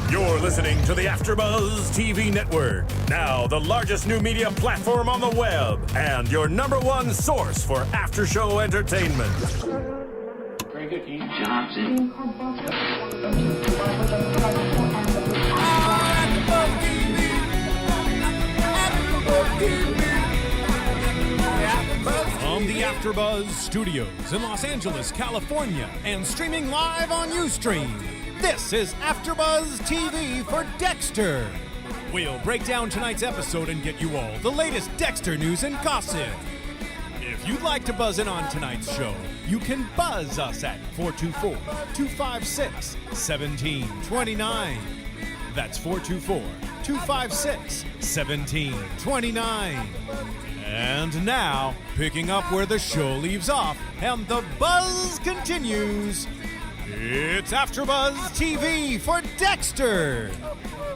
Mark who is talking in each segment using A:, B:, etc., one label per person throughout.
A: You're listening to the AfterBuzz TV Network, now the largest new media platform on the web, and your #1 source for after-show entertainment.
B: Very good, Keith Johnson.
C: From the AfterBuzz Studios in Los Angeles, California, and streaming live on Ustream, this is AfterBuzz TV for Dexter. We'll break down tonight's episode and get you all the latest Dexter news and gossip. If you'd like to buzz in on tonight's show, you can buzz us at 424-256-1729. That's 424-256-1729. And now, picking up where the show leaves off and the buzz continues, it's AfterBuzz TV for Dexter.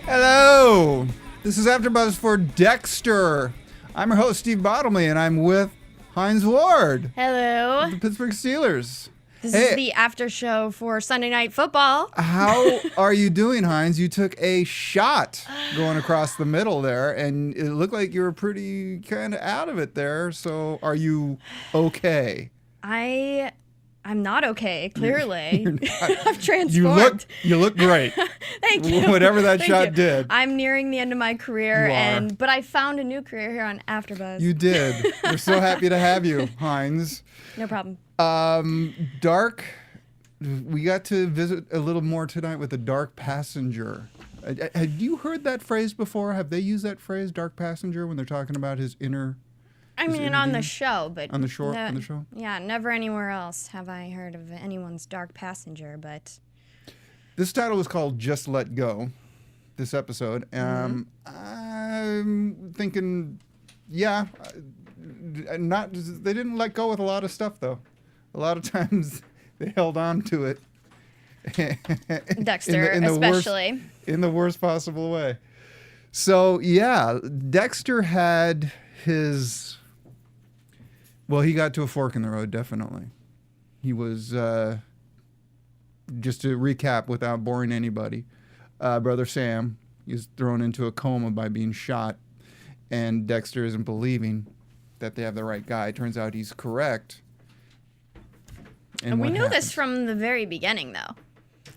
D: Hello, this is AfterBuzz for Dexter. I'm your host, Steve Bottomley, and I'm with Heinz Ward.
E: Hello.
D: The Pittsburgh Steelers.
E: This is the after show for Sunday Night Football.
D: How are you doing, Heinz? You took a shot going across the middle there, and it looked like you were pretty kind of out of it there. So are you okay?
E: I'm not okay, clearly.
D: You're not.
E: I've transformed.
D: You look great.
E: Thank you.
D: Whatever that
E: Thank
D: shot
E: you.
D: did.
E: I'm nearing the end of my career,
D: You are.
E: but I found a new career here on AfterBuzz.
D: You did. We're so happy to have you, Heinz.
E: No problem.
D: Dark. We got to visit a little more tonight with the dark passenger. Had you heard that phrase before? Have they used that phrase, dark passenger, when they're talking about his inner?
E: I mean, on the show, but
D: On the show?
E: Yeah, never anywhere else have I heard of anyone's dark passenger. But
D: This title was called "Just Let Go." This episode. I'm thinking, yeah, not. They didn't let go with a lot of stuff though. A lot of times they held on to it.
E: Dexter, especially
D: in the worst possible way. So yeah, Dexter had his. Well, he got to a fork in the road, definitely. He was, just to recap without boring anybody, Brother Sam is thrown into a coma by being shot, and Dexter isn't believing that they have the right guy. Turns out he's correct.
E: And we
D: what
E: knew
D: happens?
E: this from the very beginning, though.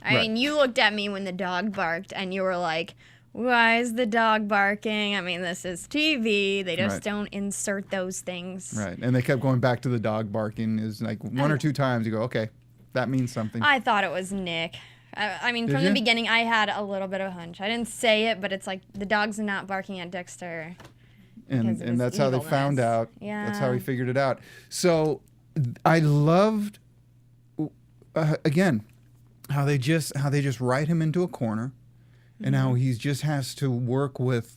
E: I
D: Right.
E: mean, you looked at me when the dog barked, and you were like, why is the dog barking? I mean, this is TV. They just
D: Right.
E: don't insert those things.
D: Right, and they kept going back to the dog barking. Is like one or two times you go, okay, that means something.
E: I thought it was Nick. I mean,
D: Did
E: from
D: you?
E: the beginning, I had a little bit of a hunch. I didn't say it, but it's like the dog's not barking at Dexter. because of
D: and
E: his
D: that's how they found
E: evilness.
D: out. That's how
E: Yeah.
D: he figured it out. So I loved again how they just write him into a corner, and how he just has to work with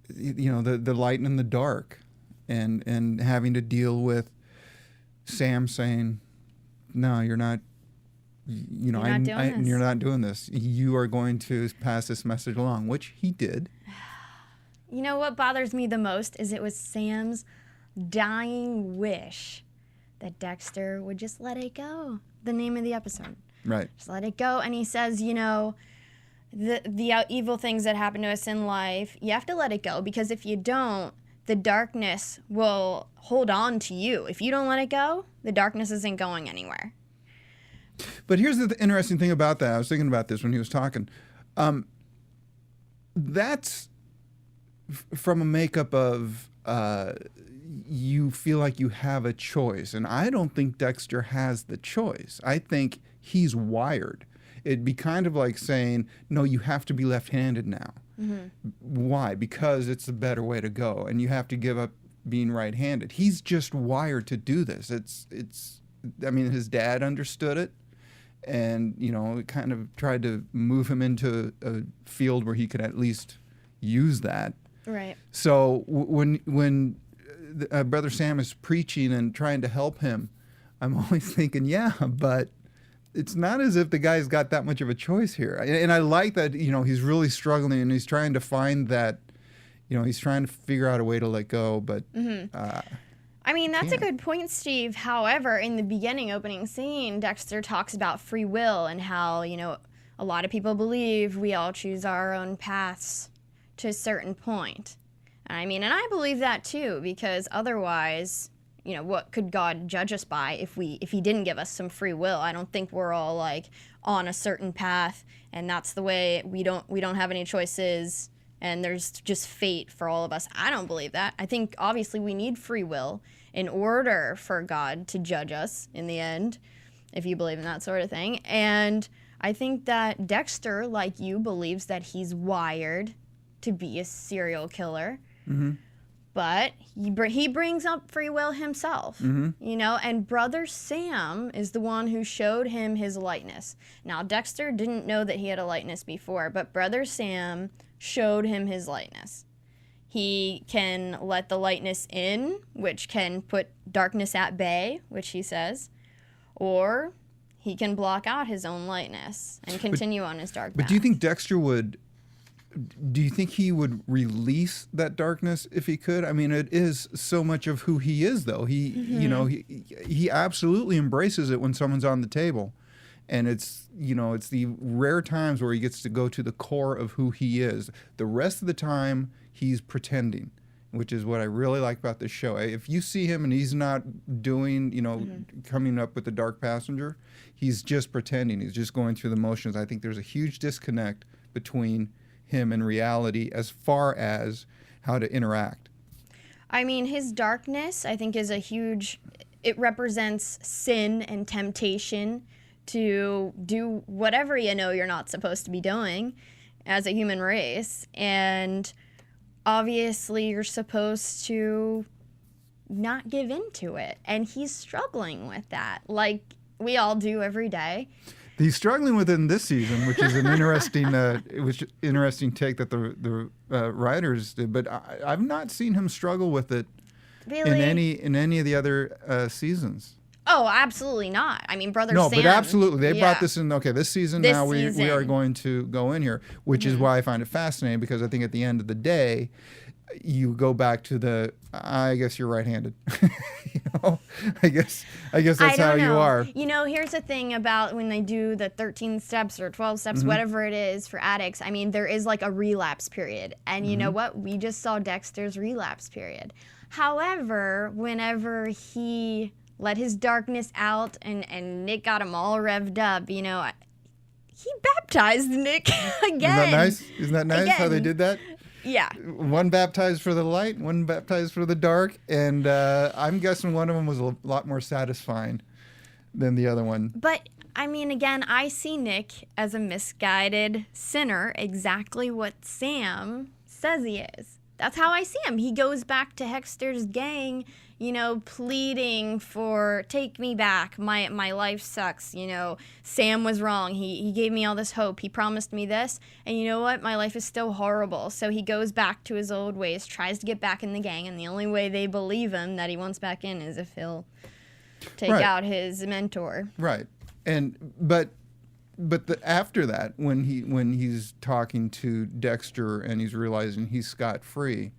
D: the light and the dark, and having to deal with Sam saying, "No, you're not."
E: You're not doing this.
D: You're not doing this. You are going to pass this message along, which he did.
E: You know what bothers me the most is it was Sam's dying wish that Dexter would just let it go. The name of the episode.
D: Right.
E: Just let it go. And he says, the evil things that happen to us in life, you have to let it go, because if you don't, the darkness will hold on to you. If you don't let it go, the darkness isn't going anywhere.
D: But here's the interesting thing about that. I was thinking about this when he was talking. That's from a makeup of you feel like you have a choice. And I don't think Dexter has the choice. I think he's wired. It'd be kind of like saying, no, you have to be left-handed now. Mm-hmm. Why? Because it's the better way to go, and you have to give up being right-handed. He's just wired to do this. I mean, his dad understood it, and, kind of tried to move him into a field where he could at least use that.
E: Right.
D: So when Brother Sam is preaching and trying to help him, I'm always thinking, yeah, but it's not as if the guy's got that much of a choice here. And I like that, he's really struggling, and he's trying to find that, he's trying to figure out a way to let go, but...
E: I mean, that's a good point, Steve. However, in the beginning opening scene, Dexter talks about free will and how, a lot of people believe we all choose our own paths to a certain point. I mean, and I believe that too, because otherwise, you know, what could God judge us by if he didn't give us some free will? I don't think we're all like on a certain path, and that's the way we don't have any choices, and there's just fate for all of us. I don't believe that. I think obviously we need free will in order for God to judge us in the end, if you believe in that sort of thing. And I think that Dexter, like you, believes that he's wired to be a serial killer. Mm-hmm. But he brings up free will himself, you know, and Brother Sam is the one who showed him his likeness. Now, Dexter didn't know that he had a likeness before, but Brother Sam showed him his likeness. He can let the lightness in, which can put darkness at bay, which he says, or he can block out his own lightness and continue on his dark path.
D: But do you think Dexter would... Do you think he would release that darkness if he could? I mean, it is so much of who he is, though. He, you know, he absolutely embraces it when someone's on the table, and it's, you know, it's the rare times where he gets to go to the core of who he is. The rest of the time, he's pretending, which is what I really like about this show. If you see him and he's not doing, you know, coming up with the dark passenger, he's just pretending. He's just going through the motions. I think there's a huge disconnect between him and reality as far as how to interact.
E: I mean, his darkness, I think, is a huge... It represents sin and temptation to do whatever you know you're not supposed to be doing as a human race. And obviously, you're supposed to not give in to it. And he's struggling with that, like we all do every day.
D: He's struggling with it in this season, which is an interesting take that the writers did. But I've not seen him struggle with it
E: Really?
D: in any of the other seasons.
E: Oh, absolutely not. I mean, Brother
D: No,
E: Sam...
D: but absolutely. They
E: yeah.
D: brought this in, okay, this season
E: This
D: now we are
E: season.
D: going to go in here, which is why I find it fascinating, because I think at the end of the day, you go back to the, I guess you're right-handed. You know, I guess that's
E: I
D: how
E: don't
D: you
E: know.
D: are.
E: You know, here's the thing about when they do the 13 steps or 12 steps, whatever it is for addicts. I mean, there is like a relapse period. And you know what? We just saw Dexter's relapse period. However, whenever he let his darkness out and Nick got him all revved up, you know, he baptized Nick again.
D: Isn't that nice? Isn't that nice how they
E: Again.
D: did that?
E: Yeah.
D: One baptized for the light, one baptized for the dark, and I'm guessing one of them was a lot more satisfying than the other one.
E: But, I mean, again, I see Nick as a misguided sinner, exactly what Sam says he is. That's how I see him. He goes back to Dexter's gang, you know, pleading for, take me back, my life sucks, you know, Sam was wrong, he gave me all this hope, he promised me this, and you know what, my life is still horrible. So he goes back to his old ways, tries to get back in the gang, and the only way they believe him that he wants back in is if he'll take out his mentor.
D: Right. But after that, when he's talking to Dexter and he's realizing he's scot-free,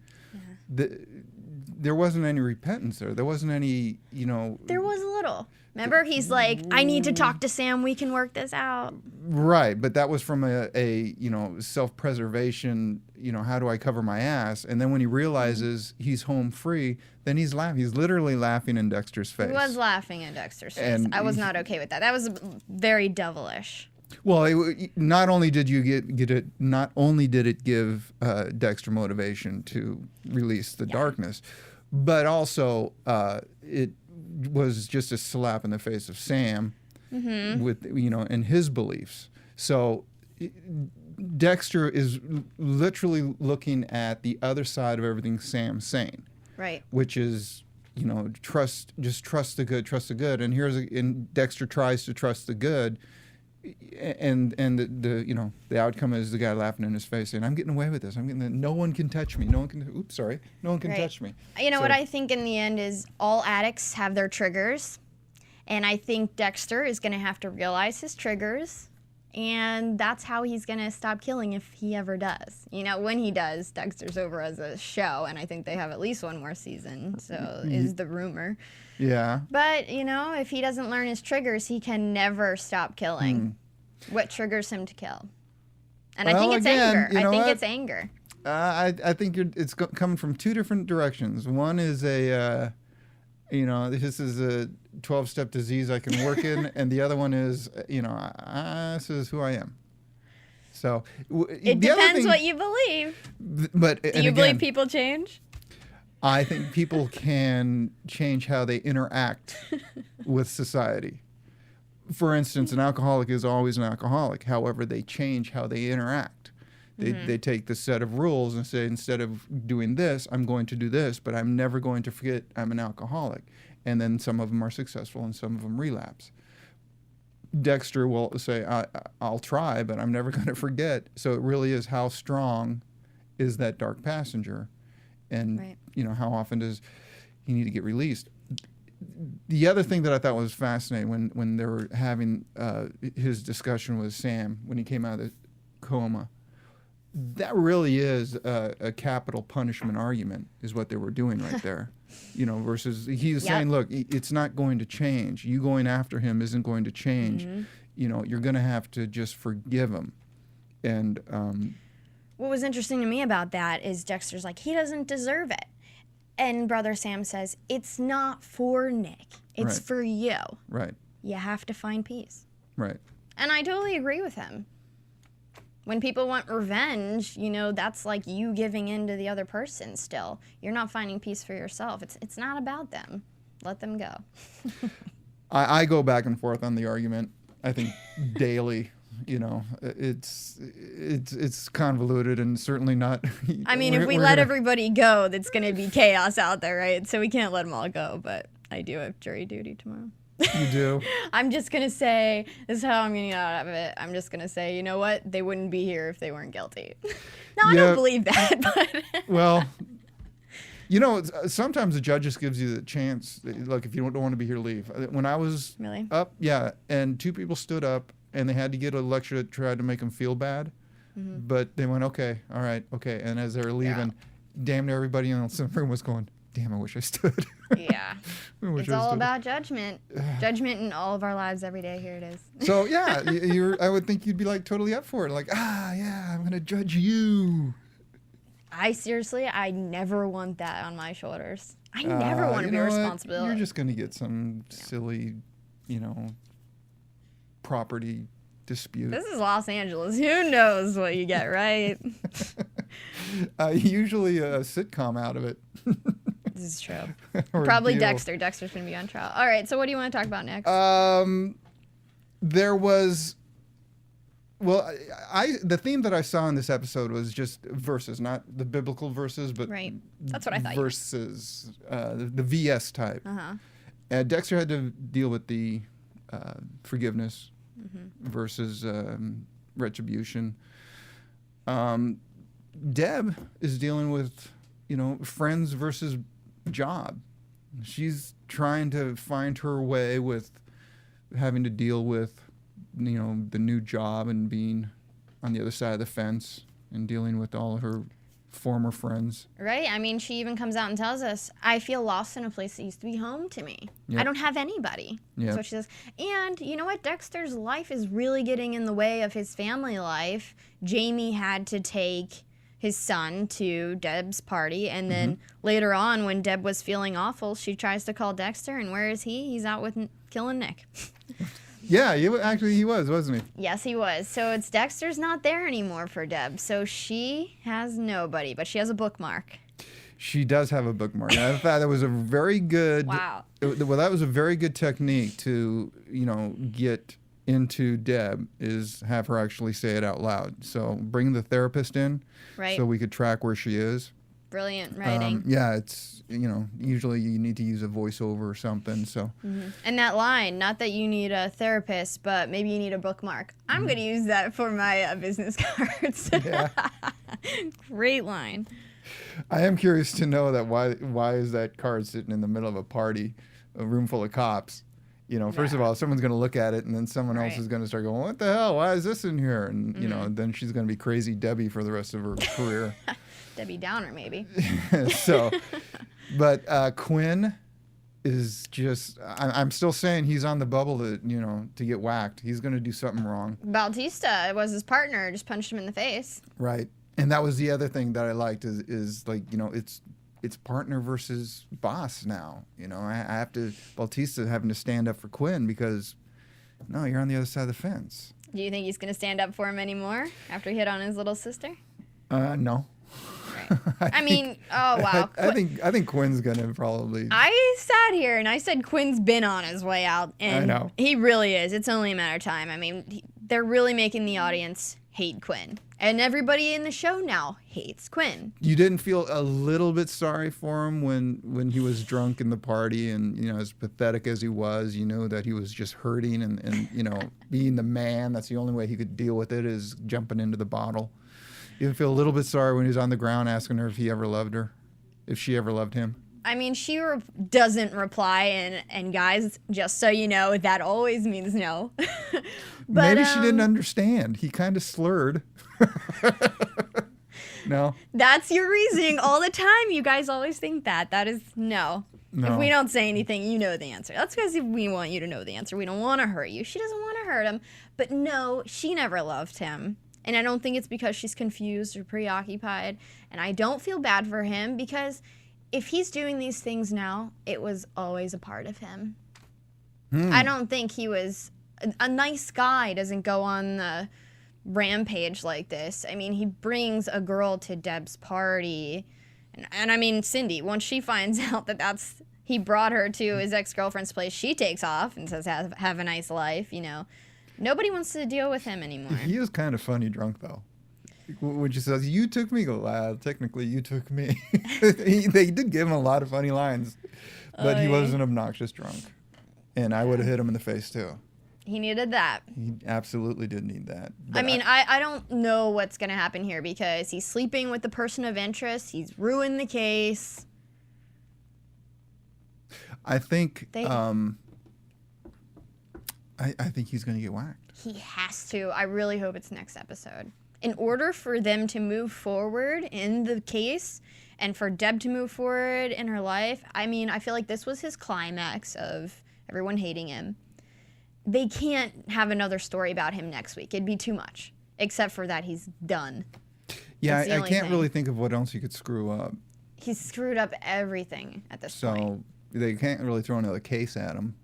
D: there wasn't any repentance there. There wasn't any, you know...
E: There was a little. Remember, he's like, I need to talk to Sam. We can work this out.
D: Right, but that was from a you know, self-preservation, you know, how do I cover my ass? And then when he realizes he's home free, then he's laughing. He's literally laughing in Dexter's face.
E: He was laughing in Dexter's face.
D: And
E: I was not okay with that. That was very devilish.
D: Well, not only did you get it, not only did it give Dexter motivation to release the darkness, but also it was just a slap in the face of Sam with, you know, and his beliefs. So Dexter is literally looking at the other side of everything Sam's saying,
E: Right.
D: which is, you know, trust the good. And Dexter tries to trust the good. And the you know, the outcome is the guy laughing in his face saying, "I'm getting away with this. No one can touch me. No one can. Oops, sorry. No one can touch me."
E: You know
D: So-
E: what I think in the end is all addicts have their triggers, and I think Dexter is going to have to realize his triggers, and that's how he's going to stop killing if he ever does. You know, when he does, Dexter's over as a show, and I think they have at least one more season. So is the rumor.
D: Yeah.
E: But, you know, if he doesn't learn his triggers, he can never stop killing. What triggers him to kill? And I
D: Well,
E: think it's
D: again,
E: anger.
D: you know
E: I think
D: what?
E: it's anger.
D: I think it's coming from two different directions. One is this is a 12-step disease I can work in, and the other one is, this is who I am. So
E: It depends what you believe.
D: But
E: Do you believe people change?
D: I think people can change how they interact with society. For instance, an alcoholic is always an alcoholic. However, they change how they interact. They take the set of rules and say, instead of doing this, I'm going to do this, but I'm never going to forget I'm an alcoholic. And then some of them are successful and some of them relapse. Dexter will say, I'll try, but I'm never going to forget. So it really is, how strong is that dark passenger? And,
E: Right.
D: How often does he need to get released? The other thing that I thought was fascinating when they were having his discussion with Sam when he came out of the coma, that really is a capital punishment argument, is what they were doing right there. Versus he's saying, look, it's not going to change. You going after him isn't going to change. You're going to have to just forgive him. And
E: What was interesting to me about that is Dexter's like, he doesn't deserve it. And Brother Sam says, it's not for Nick. It's
D: Right.
E: for you.
D: right,
E: You have to find peace.
D: right.
E: And I totally agree with him. When people want revenge, that's like you giving in to the other person still. You're not finding peace for yourself. It's not about them. Let them go.
D: I go back and forth on the argument. I think daily. It's convoluted and certainly not.
E: I mean, if we let everybody go, that's going to be chaos out there, right? So we can't let them all go, but I do have jury duty tomorrow.
D: You do.
E: I'm just going to say, this is how I'm going to get out of it. I'm just going to say, you know what? They wouldn't be here if they weren't guilty. No, I don't believe that, but...
D: Well, sometimes the judge just gives you the chance. Look, if you don't want to be here, leave. When I was
E: Really?
D: up, and two people stood up, and they had to get a lecture that tried to make them feel bad, but they went, okay, all right, okay. And as they were leaving, damn near everybody else in the room was going, damn, I wish I stood.
E: Yeah.
D: I wish
E: It's
D: I
E: all
D: stood.
E: about judgment. Judgment in all of our lives every day. Here it is.
D: So, yeah, I would think you'd be like totally up for it. Like, yeah, I'm going to judge you.
E: I never want that on my shoulders. I never want to be responsible.
D: You're just going to get some silly, property dispute.
E: This is Los Angeles. Who knows what you get, right?
D: Usually a sitcom out of it.
E: This is true.
D: Or a
E: Probably
D: deal.
E: Dexter. Dexter's going to be on trial. All right, so what do you want to talk about next?
D: There was, the theme that I saw in this episode was just verses, not the biblical verses, but
E: Right. That's what I thought you meant.
D: verses, the VS type.
E: Uh-huh.
D: Dexter had to deal with the forgiveness versus retribution. Deb is dealing with, friends versus job. She's trying to find her way with having to deal with, the new job and being on the other side of the fence and dealing with all of her former friends.
E: Right? I mean, she even comes out and tells us, I feel lost in a place that used to be home to me.
D: Yep.
E: I don't have anybody.
D: Yep.
E: That's what she says. And you know what? Dexter's life is really getting in the way of his family life. Jamie had to take his son to Deb's party, and then later on, when Deb was feeling awful, she tries to call Dexter, and where is he? He's out with killing Nick.
D: Yeah, he was, wasn't he?
E: Yes, he was. So it's Dexter's not there anymore for Deb. So she has nobody, but she has a bookmark.
D: She does have a bookmark. And I thought that was a very good.
E: Wow.
D: Well, that was a very good technique to, get into Deb, is have her actually say it out loud. So bring the therapist in,
E: Right.
D: so we could track where she is.
E: Brilliant writing.
D: Yeah, it's, usually you need to use a voiceover or something. So
E: And that line, not that you need a therapist, but maybe you need a bookmark. I'm going to use that for my business cards.
D: Yeah.
E: Great line.
D: I am curious to know that why is that card sitting in the middle of a party, a room full of cops? First of all, someone's going to look at it, and then someone else
E: Right.
D: is going to start going, what the hell? Why is this in here? And, then she's going to be crazy Debbie for the rest of her career.
E: Debbie Downer, maybe.
D: So, but Quinn is just. I'm still saying he's on the bubble to get whacked. He's going to do something wrong.
E: Bautista was his partner, just punched him in the face.
D: Right. And that was the other thing that I liked is like, it's partner versus boss now. I have to, Bautista having to stand up for Quinn because, no, you're on the other side of the fence.
E: Do you think he's going to stand up for him anymore after he hit on his little sister?
D: No.
E: Right. I mean, oh, wow.
D: I think Quinn's going to probably.
E: I sat here and I said Quinn's been on his way out. And
D: I know.
E: He really is. It's only a matter of time. I mean, they're really making the audience hate Quinn. And everybody in the show now hates Quinn.
D: You didn't feel a little bit sorry for him when he was drunk in the party and, as pathetic as he was, that he was just hurting and being the man, that's the only way he could deal with it is jumping into the bottle. You didn't feel a little bit sorry when he was on the ground asking her if he ever loved her, if she ever loved him?
E: I mean, she doesn't reply, and guys, just so you know, that always means no. But,
D: maybe she didn't understand. He kind of slurred. No?
E: That's your reasoning all the time. You guys always think that. That is no.
D: No.
E: If we don't say anything, you know the answer. That's because we want you to know the answer. We don't want to hurt you. She doesn't want to hurt him. But no, she never loved him. And I don't think it's because she's confused or preoccupied. And I don't feel bad for him because if he's doing these things now, it was always a part of him. I don't think he was... A nice guy doesn't go on the rampage like this. I mean, he brings a girl to Deb's party. And I mean, Cindy, once she finds out that he brought her to his ex-girlfriend's place, she takes off and says, have a nice life, Nobody wants to deal with him anymore.
D: He is kind of funny drunk, though. When she says, you took me, technically you took me. They did give him a lot of funny lines, but he was an obnoxious drunk. And I would have hit him in the face, too.
E: He needed that.
D: He absolutely did need that.
E: I mean, I don't know what's going to happen here because he's sleeping with the person of interest. He's ruined the case.
D: I think I think he's going to get whacked.
E: He has to. I really hope it's next episode. In order for them to move forward in the case and for Deb to move forward in her life, I mean, I feel like this was his climax of everyone hating him. They can't have another story about him next week. It'd be too much. Except for that, he's done.
D: Yeah, I can't really think of what else he could screw up.
E: He's screwed up everything at this point.
D: So they can't really throw another case at him.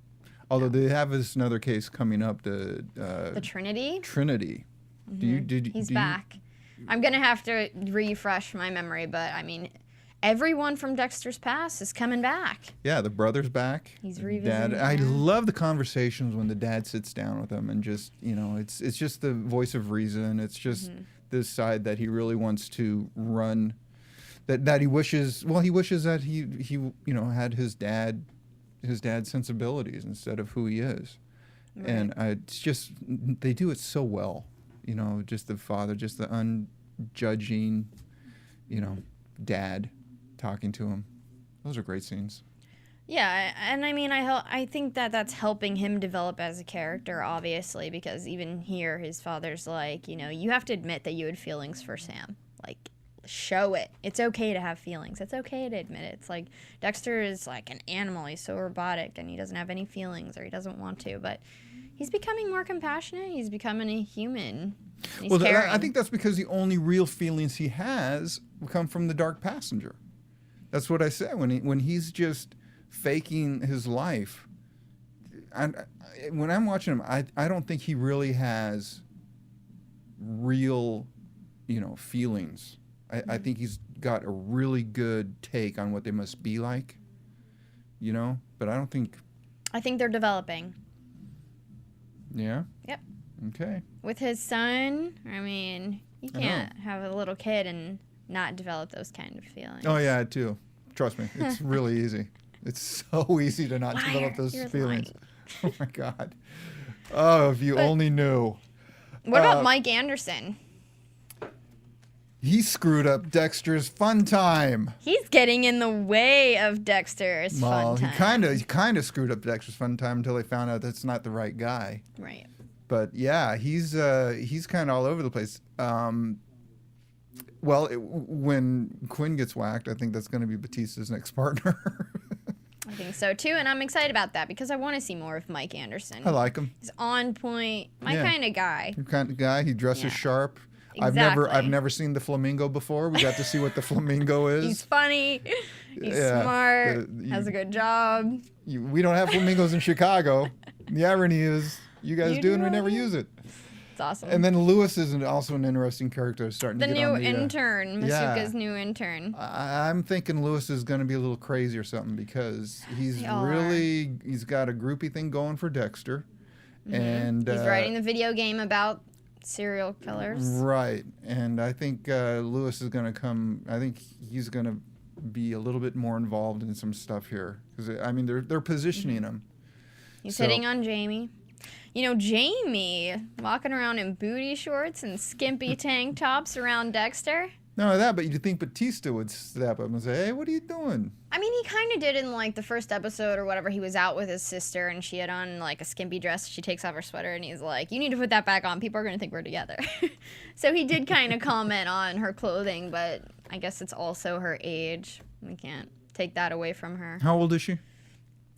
D: Although they have another case coming up. The
E: Trinity?
D: Trinity.
E: Mm-hmm. He's back. I'm going to have to refresh my memory, but I mean, everyone from Dexter's past is coming back.
D: Yeah, the brother's back.
E: He's revisiting.
D: Dad. I love the conversations when the dad sits down with him and just, it's just the voice of reason. It's just this side that he really wants to run. That he wishes that he had his dad's sensibilities instead of who he is. Right. And it's just, they do it so well. Just the father, just the unjudging, dad talking to him. Those are great scenes.
E: Yeah, and I mean, I think that's helping him develop as a character, obviously, because even here, his father's like, you have to admit that you had feelings for Sam. Like, show it. It's okay to have feelings. It's okay to admit it. It's like Dexter is like an animal. He's so robotic and he doesn't have any feelings or he doesn't want to, but he's becoming more compassionate. He's becoming a human. He's caring.
D: I think that's because the only real feelings he has come from the dark passenger. That's what I said when he's just faking his life. When I'm watching him, I don't think he really has real, feelings. I think he's got a really good take on what they must be like, but I don't think...
E: I think they're developing.
D: Yeah?
E: Yep.
D: Okay.
E: With his son, I mean, you can't have a little kid and not develop those kind of feelings.
D: Oh, yeah, I do. Trust me. It's really easy. It's so easy to not develop those feelings. Oh, my God. Oh, if you only knew.
E: What about Mike Anderson?
D: He screwed up Dexter's fun time.
E: He's getting in the way of Dexter's fun time.
D: He kind of screwed up Dexter's fun time until they found out that's not the right guy.
E: Right.
D: But yeah, he's kind of all over the place. When Quinn gets whacked, I think that's going to be Batista's next partner.
E: I think so too, and I'm excited about that because I want to see more of Mike Anderson.
D: I like him.
E: He's on point, my
D: Yeah.
E: kind of guy.
D: Your kind of guy. He dresses
E: Yeah.
D: sharp.
E: Exactly.
D: I've never seen the flamingo before. We got to see what the flamingo is.
E: He's funny. He's
D: Yeah,
E: smart. Has a good job.
D: We don't have flamingos in Chicago. The irony is, you guys
E: You
D: do,
E: do
D: and we
E: have
D: never
E: it.
D: use it.
E: It's awesome.
D: And then Lewis is also an interesting character. Starting
E: the
D: to get
E: new
D: on the,
E: intern,
D: yeah.
E: Masuka's new intern.
D: I'm thinking Lewis is going to be a little crazy or something because he's
E: They all are.
D: he's got a groupie thing going for Dexter, and
E: He's writing the video game about serial killers.
D: right. And I think Lewis is going to come. I think he's going to be a little bit more involved in some stuff here because I mean they're positioning him.
E: He's
D: So-
E: hitting on Jamie. You know, Jamie walking around in booty shorts and skimpy tank tops around Dexter.
D: Not only that, but you'd think Batista would step up and say, "Hey, what are you doing?"
E: I mean, he kind of did in like the first episode or whatever. He was out with his sister and she had on like a skimpy dress. She takes off her sweater and he's like, "You need to put that back on. People are going to think we're together." So he did kind of comment on her clothing, but I guess it's also her age. We can't take that away from her.
D: How old is she?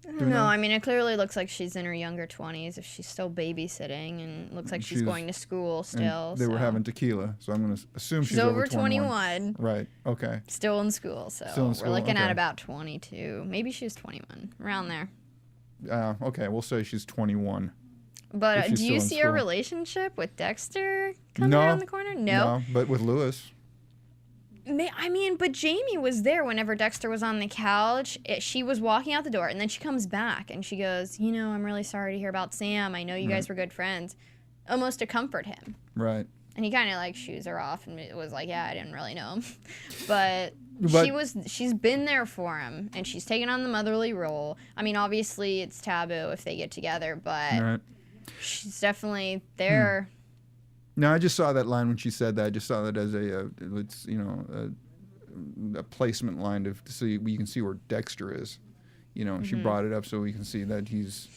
E: No, I mean, it clearly looks like she's in her younger 20s if she's still babysitting and looks like she's
D: She's-
E: going to school still.
D: And they were
E: so.
D: having tequila, so I'm going to assume
E: She's
D: she's
E: over 21.
D: Right. Okay.
E: Still in school, so
D: Still in school,
E: we're looking
D: okay.
E: at about 22. Maybe she's 21, around there.
D: Okay. We'll say she's 21.
E: But
D: If she's
E: do you
D: still in
E: see a
D: school.
E: relationship with Dexter coming
D: No.
E: around the corner? No.
D: But with Lewis.
E: I mean, but Jamie was there whenever Dexter was on the couch. She was walking out the door, and then she comes back, and she goes, "You know, I'm really sorry to hear about Sam. I know you guys were good friends." Almost to comfort him.
D: Right.
E: And he kind of like shoos her off, and it was like, "Yeah, I didn't really know him," but she's been there for him, and she's taken on the motherly role. I mean, obviously it's taboo if they get together, but
D: Right.
E: she's definitely there.
D: No, I just saw that line when she said that. I just saw that as it's a placement line to see you can see where Dexter is. You know, she brought it up so we can see that he's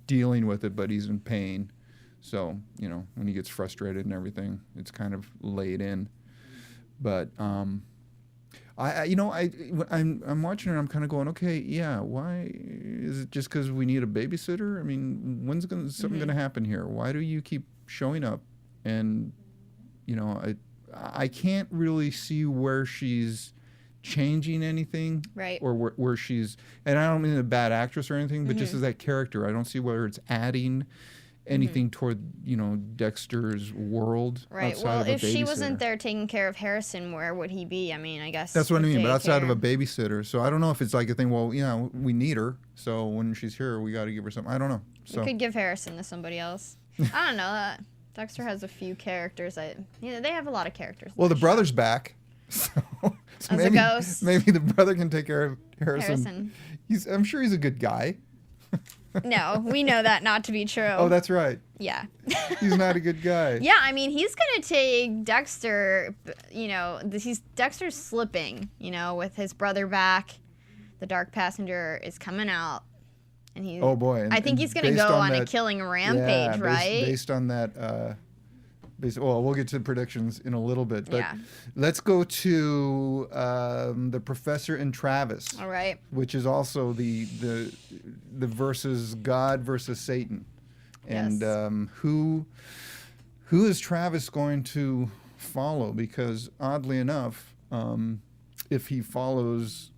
D: dealing with it, but he's in pain. So you know, when he gets frustrated and everything, it's kind of laid in. But I'm watching her and I'm kind of going, okay, yeah. Why is it just because we need a babysitter? I mean, when's something going to happen here? Why do you keep showing up? And, you know, I can't really see where she's changing anything.
E: Right.
D: Or where she's, and I don't mean a bad actress or anything, but just as that character, I don't see where it's adding anything toward, you know, Dexter's world.
E: Right.
D: Outside
E: Well,
D: of a
E: if she wasn't
D: babysitter.
E: there taking care of Harrison, where would he be? I mean, I guess.
D: That's what I
E: with
D: mean, but outside of a
E: daycare.
D: babysitter. So I don't know if it's like a thing, well, you know, we need her. So when she's here, we got to give her something. I don't know. So
E: We could give Harrison to somebody else. I don't know. Dexter has a few characters. They have a lot of characters. in
D: well, the
E: that show.
D: brother's back. So
E: As a
D: maybe,
E: ghost.
D: maybe the brother can take care of
E: Harrison.
D: I'm sure he's a good guy.
E: No, we know that not to be true.
D: Oh, that's right.
E: Yeah.
D: He's not a good guy.
E: Yeah, I mean, he's going to take Dexter, you know, Dexter's slipping, you know, with his brother back. The Dark Passenger is coming out. And he's,
D: Oh boy.
E: I think he's going to
D: based
E: go on a
D: that-
E: killing rampage, right?
D: Based on that. Well, we'll get to the predictions in a little bit, but
E: Yeah.
D: let's go to the Professor and Travis,
E: All right.
D: which is also the versus God versus Satan, and
E: Yes.
D: who is Travis going to follow? Because oddly enough, if he follows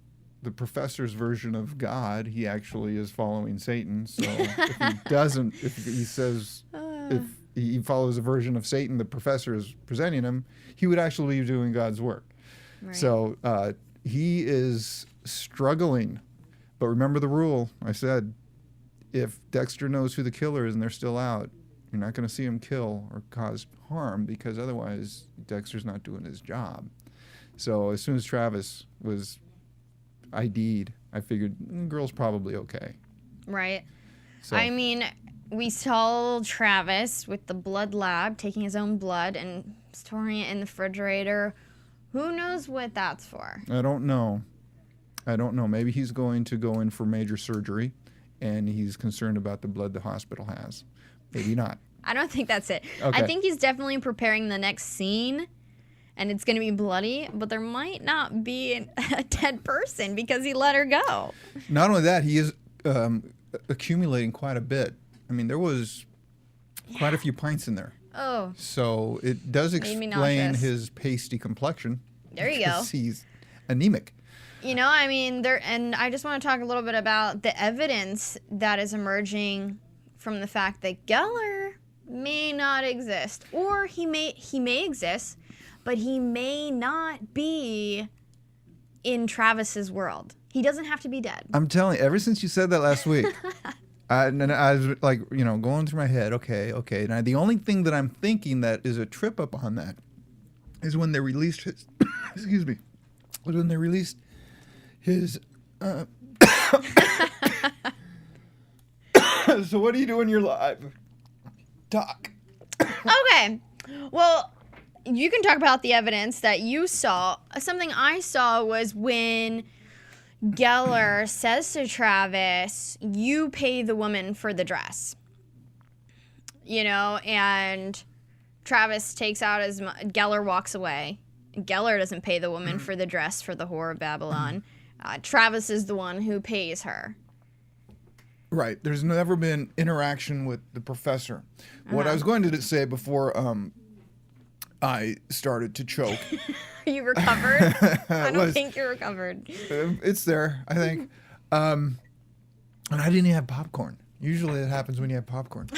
D: the professor's version of God, he actually is following Satan. So if he doesn't, if he says, if he follows a version of Satan the professor is presenting him, he would actually be doing God's work.
E: Right.
D: So he is struggling. But remember the rule I said, if Dexter knows who the killer is and they're still out, you're not going to see him kill or cause harm, because otherwise Dexter's not doing his job. So as soon as Travis was ID'd, I figured girl's probably okay.
E: Right.
D: So
E: I mean, we saw Travis with the blood lab taking his own blood and storing it in the refrigerator. Who knows what that's for?
D: I don't know. Maybe he's going to go in for major surgery and he's concerned about the blood the hospital has. Maybe not.
E: I don't think that's it.
D: Okay.
E: I think he's definitely preparing the next scene. and it's going to be bloody, but there might not be a dead person because he let her go.
D: Not only that, he is accumulating quite a bit. I mean, there was quite a few pints in there.
E: Oh.
D: So it does
E: Made me
D: explain
E: nauseous.
D: his pasty complexion.
E: There you go.
D: Because he's anemic.
E: You know, I mean, and I just want to talk a little bit about the evidence that is emerging from the fact that Geller may not exist, or he may exist, but he may not be in Travis's world. He doesn't have to be dead.
D: I'm telling you, ever since you said that last week, I was like, going through my head, okay. Now, the only thing that I'm thinking that is a trip up on that is when they released his, excuse me, was when they released his, so what do you do when you're live? Talk.
E: Okay. Well, you can talk about the evidence that you saw. Something I saw was when Geller says to Travis, you pay the woman for the dress. And Travis takes out Geller walks away. Geller doesn't pay the woman for the dress for the Whore of Babylon. Travis is the one who pays her.
D: Right. There's never been interaction with the professor. What I was going to say before I started to choke.
E: You recovered? I don't think you're recovered.
D: It's there, I think. And I didn't even have popcorn. Usually it happens when you have popcorn.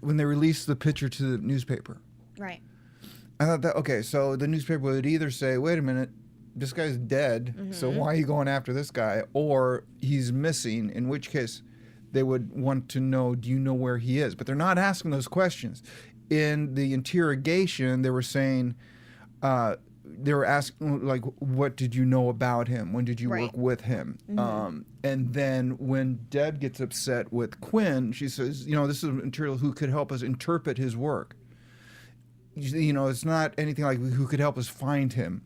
D: When they released the picture to the newspaper.
E: Right.
D: I thought that, okay, so the newspaper would either say, wait a minute, this guy's dead, so why are you going after this guy? Or he's missing, in which case they would want to know, do you know where he is? But they're not asking those questions. In the interrogation, they were saying, they were asking, like, what did you know about him? When did you work with him? And then when Deb gets upset with Quinn, she says, this is material who could help us interpret his work. It's not anything like who could help us find him.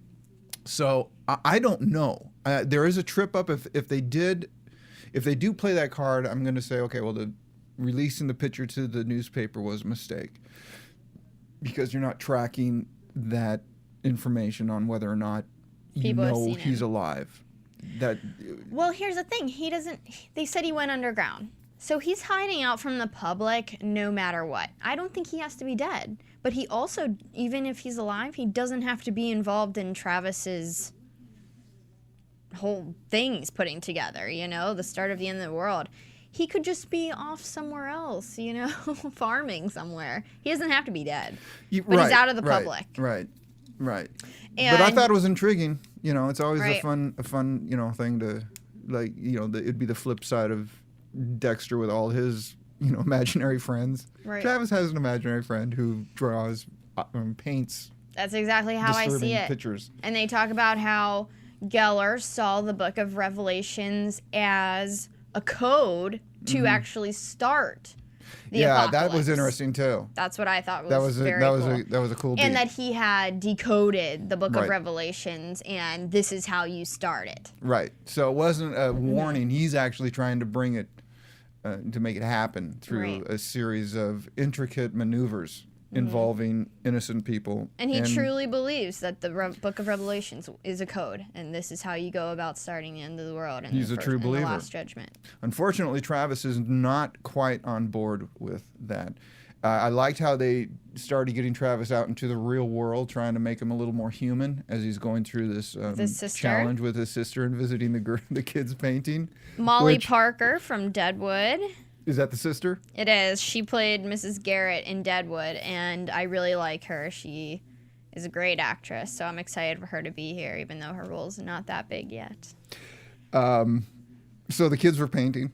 D: So I don't know. There is a trip up if they do play that card. I'm going to say, okay, well, the releasing the picture to the newspaper was a mistake because you're not tracking that information on whether or not he's alive.
E: Well, here's the thing. They said he went underground. So he's hiding out from the public no matter what. I don't think he has to be dead. But he also, even if he's alive, he doesn't have to be involved in Travis's whole thing he's putting together, the start of the end of the world. He could just be off somewhere else, farming somewhere. He doesn't have to be dead. But he's out of the public.
D: Right. But
E: And
D: I thought it was intriguing. It's always
E: Right.
D: a fun, thing to, it'd be the flip side of Dexter with all his, imaginary friends.
E: Right.
D: Travis has an imaginary friend who draws, paints
E: that's exactly how I
D: disturbing
E: see it.
D: pictures.
E: And they talk about how Geller saw the Book of Revelations as a code to actually start the apocalypse.
D: That was interesting too.
E: That's what I thought
D: That
E: was
D: was
E: very cool.
D: that was a cool beat.
E: And that he had decoded the Book of
D: Right.
E: Revelations, and this is how you start it.
D: Right. So it wasn't a warning. He's actually trying to bring it, to make it happen through
E: Right.
D: a series of intricate maneuvers involving innocent people.
E: And he truly believes that the Book of Revelations is a code, and this is how you go about starting the end of the world. And
D: He's a true believer.
E: The Last Judgment.
D: Unfortunately, Travis is not quite on board with that. I liked how they started getting Travis out into the real world, trying to make him a little more human as he's going through this challenge with his sister and visiting the kids' painting.
E: Molly Parker from Deadwood.
D: Is that the sister?
E: It is. She played Mrs. Garrett in Deadwood, and I really like her. She is a great actress, so I'm excited for her to be here, even though her role's not that big yet.
D: So the kids were painting.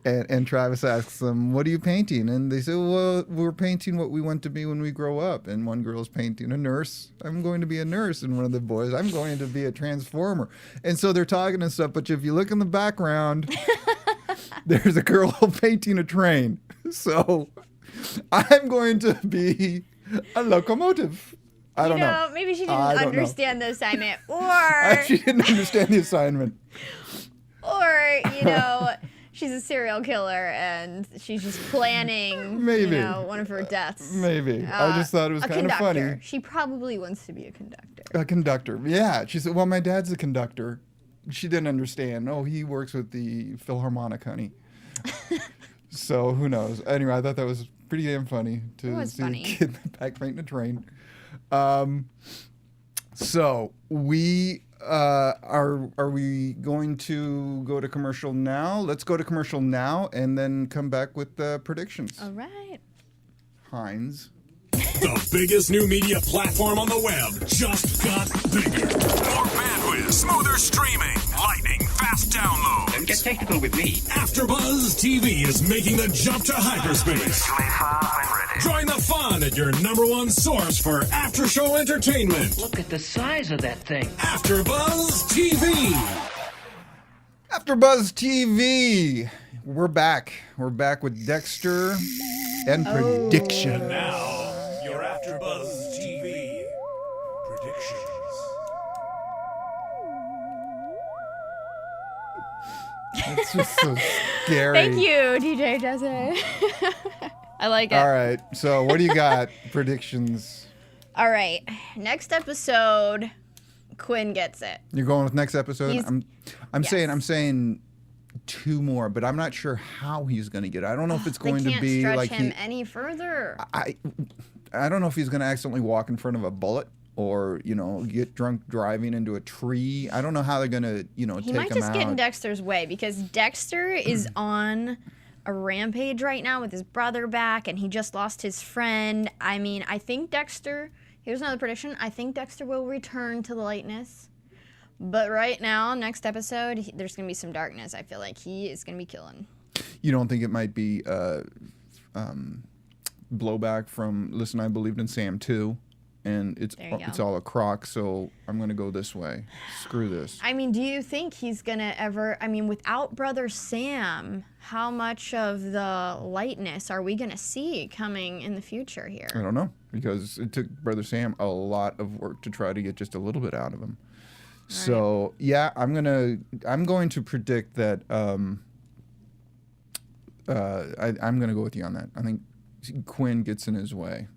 D: And Travis asks them, what are you painting? And they say, well, we're painting what we want to be when we grow up. And one girl's painting a nurse. I'm going to be a nurse. And one of the boys, I'm going to be a transformer. And so they're talking and stuff. But if you look in the background, there's a girl painting a train. So I'm going to be a locomotive. I don't know.
E: Maybe she didn't understand the assignment. Or
D: She didn't understand the assignment.
E: Or, she's a serial killer and she's just planning,
D: Maybe.
E: one of her deaths.
D: Maybe. I just thought it was kind of funny.
E: She probably wants to be a conductor.
D: A conductor. Yeah. She said, well, my dad's a conductor. She didn't understand. Oh, he works with the Philharmonic, honey. So who knows? Anyway, I thought that was pretty damn funny to see a kid in the back painting a train. So we are we going to go to commercial now? Let's go to commercial now and then come back with the predictions.
E: All right.
D: Heinz.
A: The biggest new media platform on the web just got bigger. More bandwidth, smoother streaming, lightning fast download.
B: Don't get technical with me.
A: AfterBuzz TV is making the jump to hyperspace. Join the fun at your #1 source for after-show entertainment.
B: Look at the size of that thing.
A: AfterBuzz TV.
D: AfterBuzz TV. We're back. We're back with Dexter and prediction.
A: Now, your AfterBuzz TV predictions.
D: It's just so scary.
E: Thank you, DJ Jesse. I like it.
D: All right. So what do you got? Predictions.
E: All right. Next episode, Quinn gets it.
D: You're going with next episode?
E: He's-
D: I'm
E: yes.
D: saying 2 more, but I'm not sure how he's going to get it. I don't know if it's going
E: they
D: to
E: can't
D: be
E: stretch
D: like
E: him any further.
D: I don't know if he's going to accidentally walk in front of a bullet or, get drunk driving into a tree. I don't know how they're going to,
E: He
D: take
E: might
D: him
E: just get in
D: out.
E: Dexter's way because Dexter is on a rampage right now with his brother back, and he just lost his friend. I mean, I think Dexter, here's another prediction, I think Dexter will return to the lightness. But right now, next episode, there's going to be some darkness. I feel like he is going to be killing.
D: You don't think it might be blowback from Listen, I Believed in Sam 2, and
E: There you
D: it's
E: go.
D: all a crock, so I'm going to go this way. Screw this.
E: I mean, do you think he's going to ever, without Brother Sam, how much of the lightness are we going to see coming in the future here?
D: I don't know, because it took Brother Sam a lot of work to try to get just a little bit out of him. So yeah, I'm going to predict that I'm going to go with you on that. I think Quinn gets in his way,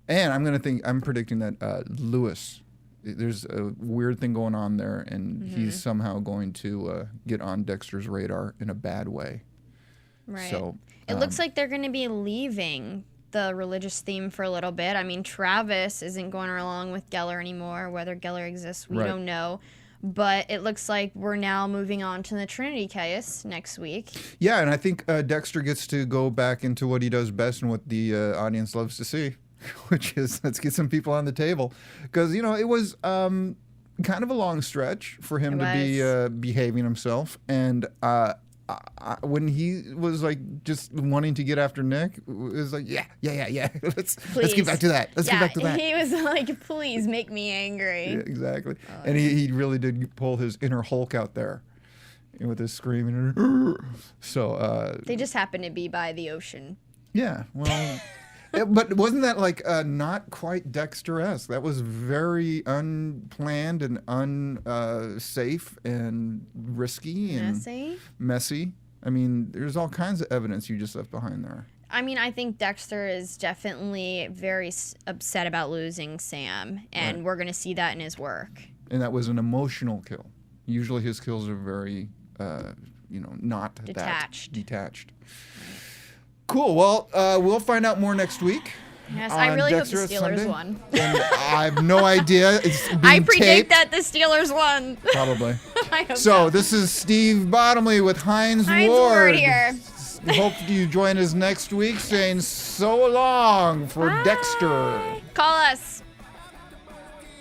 D: and I'm predicting that Lewis, there's a weird thing going on there, and he's somehow going to get on Dexter's radar in a bad way.
E: Right.
D: So
E: it looks like they're going to be leaving the religious theme for a little bit. I mean, Travis isn't going along with Geller anymore. Whether Geller exists, we
D: Right.
E: don't know. But it looks like we're now moving on to the Trinity case next week.
D: Yeah, and I think Dexter gets to go back into what he does best and what the audience loves to see, which is let's get some people on the table. Because, it was kind of a long stretch for him to be behaving himself. And when he was just wanting to get after Nick, it was like, yeah. Let's get back to that. Let's get back to that.
E: He was like, please make me angry.
D: Yeah, exactly. And he really did pull his inner Hulk out there with his screaming. So
E: They just happened to be by the ocean.
D: yeah, well, but wasn't that not quite Dexter-esque? That was very unplanned and unsafe and risky and messy. I mean, there's all kinds of evidence you just left behind there.
E: I think Dexter is definitely very upset about losing Sam, and we're going to see that in his work.
D: And that was an emotional kill. Usually his kills are very, not
E: Detached.
D: detached. Cool. Well, we'll find out more next week.
E: Yes, I really
D: Dexter
E: hope the
D: at
E: Steelers
D: Sunday.
E: won.
D: And I have no idea. It's being
E: I predict
D: taped.
E: that the Steelers won.
D: Probably.
E: I hope
D: So this is Steve Bottomley with Heinz
E: Heinz
D: Ward.
E: Ward here.
D: Hope you join us next week saying so long for Dexter.
E: Call us.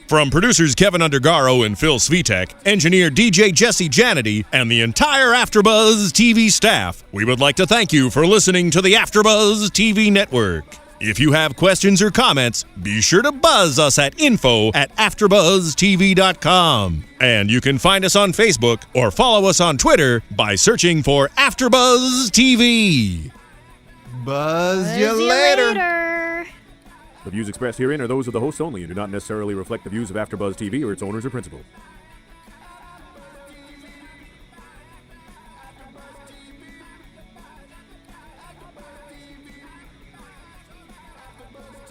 A: From producers Kevin Undergaro and Phil Svitek, engineer DJ Jesse Janity, and the entire AfterBuzz TV staff, we would like to thank you for listening to the AfterBuzz TV network. If you have questions or comments, be sure to buzz us at info@AfterBuzzTV.com. And you can find us on Facebook or follow us on Twitter by searching for AfterBuzz TV.
D: Buzz
E: See
D: you
E: you
D: later.
E: later.
F: The views expressed herein are those of the hosts only and do not necessarily reflect the views of AfterBuzz TV or its owners or principals.